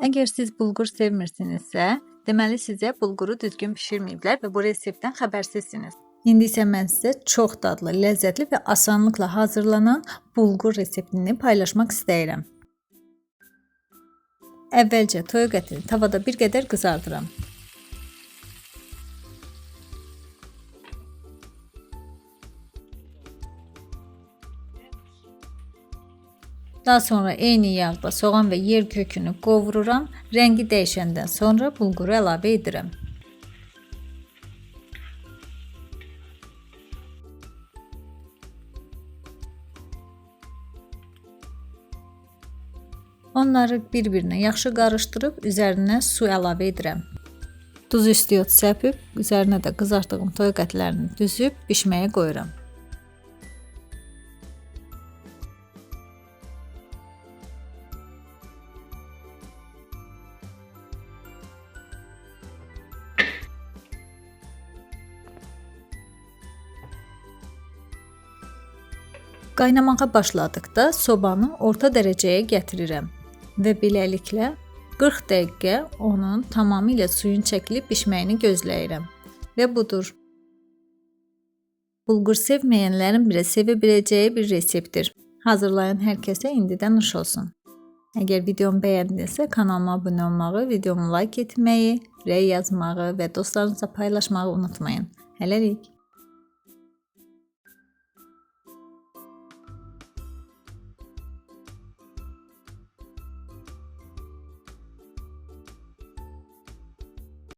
Əgər siz bulgur sevmirsinizsə, deməli sizə bulguru düzgün bişirməyiblər və bu reseptdən xəbərsizsiniz. İndi isə mən sizə çox dadlı, ləzzətli və asanlıqla hazırlanan bulgur reseptini paylaşmaq istəyirəm. Əvvəlcə toyuq ətini tavada bir qədər qızardıram. Daha sonra eyni yağda soğan və yer kökünü qovururam. Rəngi dəyişəndən sonra bulguru əlavə edirəm. Onları bir-birinə yaxşı qarışdırıb üzərinə su əlavə edirəm. Duz istiot səpib, üzərinə də qızartdığım toyuq ətlərini düzüb bişməyə qoyuram. Qaynamağa başladıqda sobanı orta dərəcəyə gətirirəm və beləliklə 40 dəqiqə onun tamamilə suyun çəkilib bişməyini gözləyirəm. Və budur. Bulgur sevməyənlərin belə sevə biləcəyi bir reseptdir. Hazırlayan hər kəsə indidən nuş olsun. Əgər videomu bəyəndinizsə kanalıma abunə olmağı, videomu like etməyi, rəy yazmağı və dostlarınızla paylaşmağı unutmayın. Hələlik.